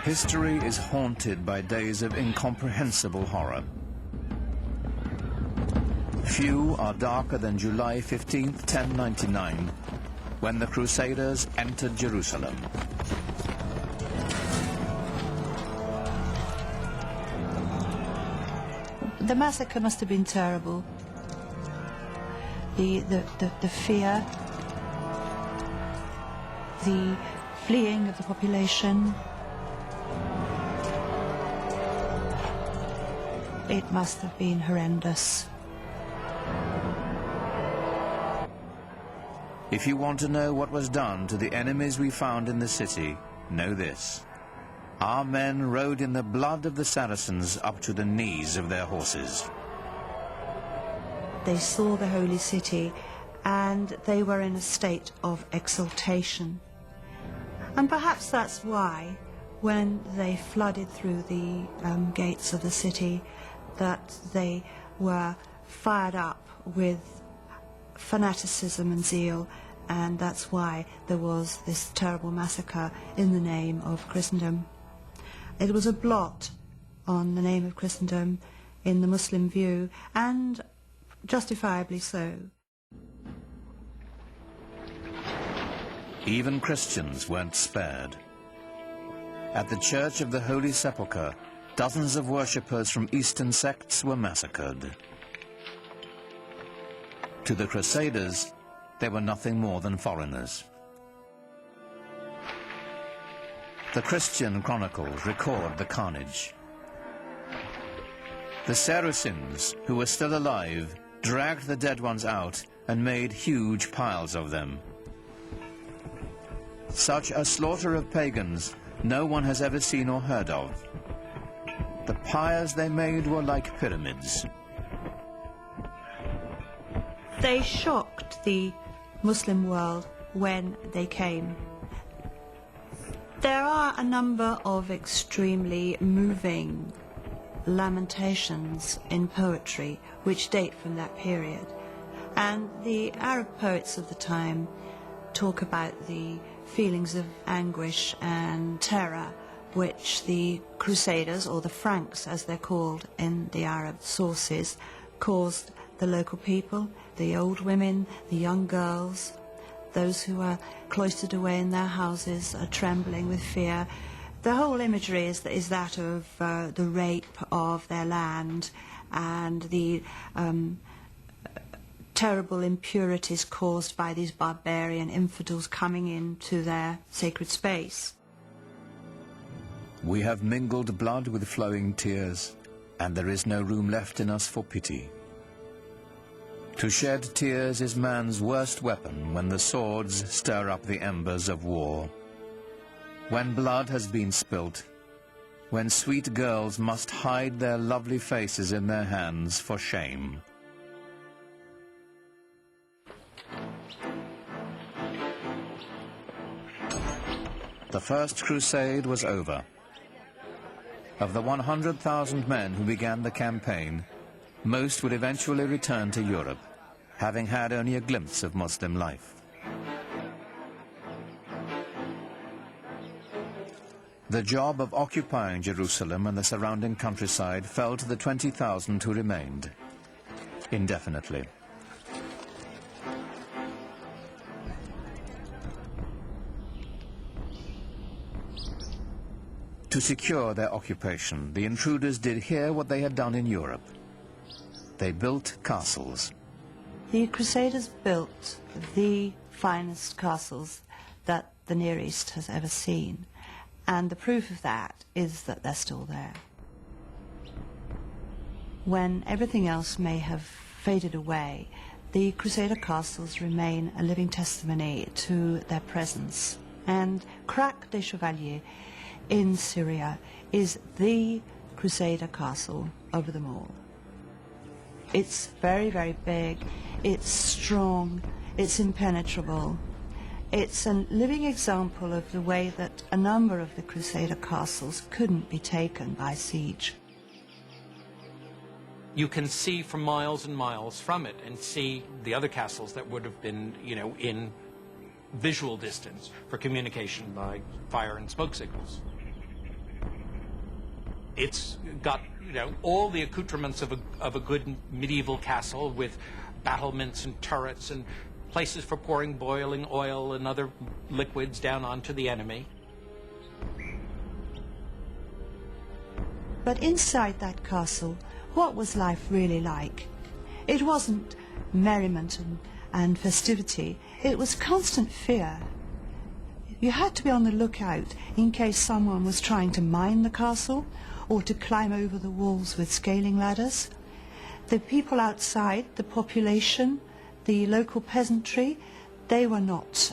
History is haunted by days of incomprehensible horror. Few are darker than July 15th, 1099, when the Crusaders entered Jerusalem. The massacre must have been terrible. The fear, the fleeing of the population. It must have been horrendous. If you want to know what was done to the enemies we found in the city, know this. Our men rode in the blood of the Saracens up to the knees of their horses. They saw the holy city and they were in a state of exultation. And perhaps that's why, when they flooded through the gates of the city, that they were fired up with fanaticism and zeal, and that's why there was this terrible massacre in the name of Christendom. It was a blot on the name of Christendom in the Muslim view, and justifiably so. Even Christians weren't spared. At the Church of the Holy Sepulchre, dozens of worshippers from Eastern sects were massacred. To the Crusaders, they were nothing more than foreigners. The Christian chronicles record the carnage. The Saracens, who were still alive, dragged the dead ones out and made huge piles of them. Such a slaughter of pagans no one has ever seen or heard of. The pyres they made were like pyramids. They shocked the Muslim world when they came. There are a number of extremely moving lamentations in poetry which date from that period. And the Arab poets of the time talk about the feelings of anguish and terror which the Crusaders, or the Franks as they're called in the Arab sources, caused the local people, the old women, the young girls, those who are cloistered away in their houses are trembling with fear. The whole imagery is that of the rape of their land and the terrible impurities caused by these barbarian infidels coming into their sacred space. We have mingled blood with flowing tears, and there is no room left in us for pity. To shed tears is man's worst weapon when the swords stir up the embers of war. When blood has been spilt, when sweet girls must hide their lovely faces in their hands for shame. The First Crusade was over. Of the 100,000 men who began the campaign, most would eventually return to Europe, having had only a glimpse of Muslim life. The job of occupying Jerusalem and the surrounding countryside fell to the 20,000 who remained, indefinitely. To secure their occupation, the intruders did here what they had done in Europe. They built castles. The Crusaders built the finest castles that the Near East has ever seen, and the proof of that is that they're still there. When everything else may have faded away, the Crusader castles remain a living testimony to their presence. And Crac des Chevaliers in Syria is the Crusader castle over them all. It's very, very big, it's strong, it's impenetrable. It's a living example of the way that a number of the Crusader castles couldn't be taken by siege. You can see for miles and miles from it and see the other castles that would have been, in visual distance for communication by fire and smoke signals. It's got, all the accoutrements of a good medieval castle, with battlements and turrets and places for pouring boiling oil and other liquids down onto the enemy. But inside that castle, what was life really like? It wasn't merriment and festivity. It was constant fear. You had to be on the lookout in case someone was trying to mine the castle or to climb over the walls with scaling ladders. The people outside, the population, the local peasantry, they were not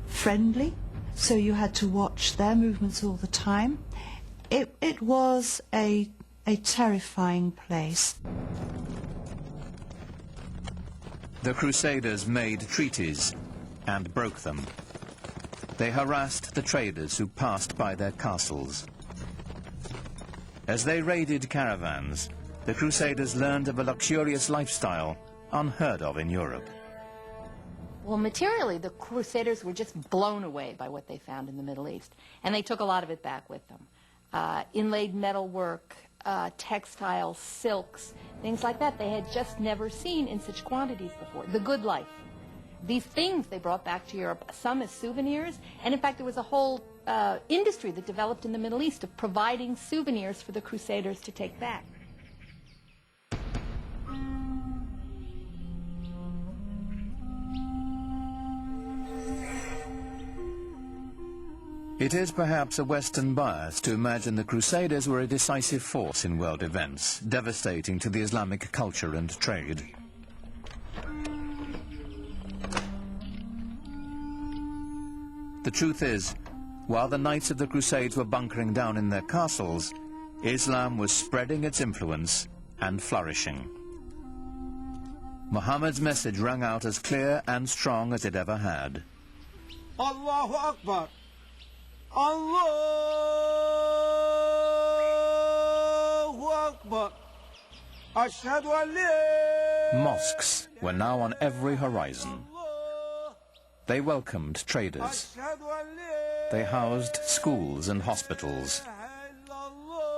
friendly, so you had to watch their movements all the time. It was a terrifying place. The Crusaders made treaties and broke them. They harassed the traders who passed by their castles. As they raided caravans, the Crusaders learned of a luxurious lifestyle unheard of in Europe. Well, materially, the Crusaders were just blown away by what they found in the Middle East, and they took a lot of it back with them. Inlaid metalwork, textiles, silks, things like that they had just never seen in such quantities before. The good life. These things they brought back to Europe, some as souvenirs, and in fact there was a whole industry that developed in the Middle East of providing souvenirs for the Crusaders to take back. It is perhaps a Western bias to imagine the Crusaders were a decisive force in world events, devastating to the Islamic culture and trade. The truth is, while the Knights of the Crusades were bunkering down in their castles, Islam was spreading its influence and flourishing. Muhammad's message rang out as clear and strong as it ever had. Allahu Akbar! Allahu Akbar! Ashhadu an la Mosques were now on every horizon. They welcomed traders. They housed schools and hospitals.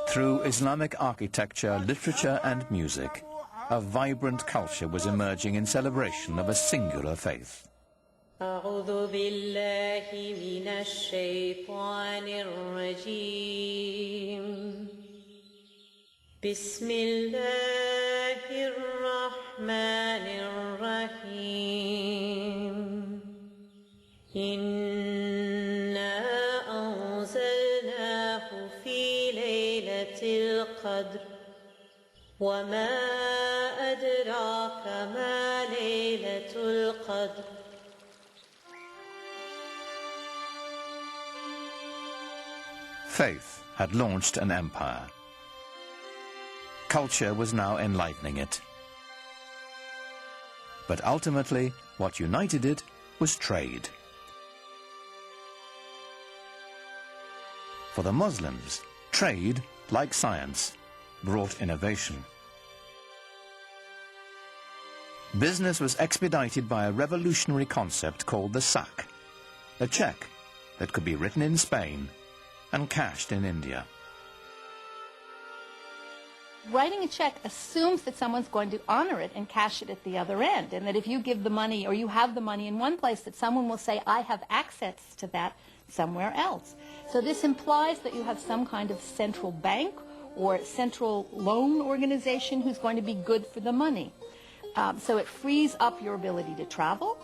Through Islamic architecture, literature and music, a vibrant culture was emerging in celebration of a singular faith. أعوذ بالله من الشيطان الرجيم بسم الله الرحمن الرحيم إنا أنزلناه في ليلة القدر وما أدراك ما ليلة القدر Faith had launched an empire. Culture was now enlightening it. But ultimately, what united it was trade. For the Muslims, trade, like science, brought innovation. Business was expedited by a revolutionary concept called the sak, a cheque that could be written in Spain and cashed in India. Writing a check assumes that someone's going to honor it and cash it at the other end, and that if you give the money or you have the money in one place, that someone will say, I have access to that somewhere else. So this implies that you have some kind of central bank or central loan organization who's going to be good for the money. So it frees up your ability to travel.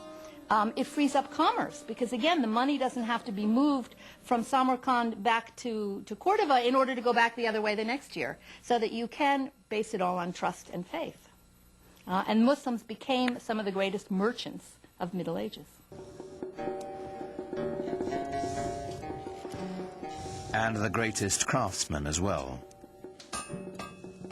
It frees up commerce because, again, the money doesn't have to be moved from Samarkand back to Cordova in order to go back the other way the next year, so that you can base it all on trust and faith. And Muslims became some of the greatest merchants of Middle Ages. And the greatest craftsmen as well.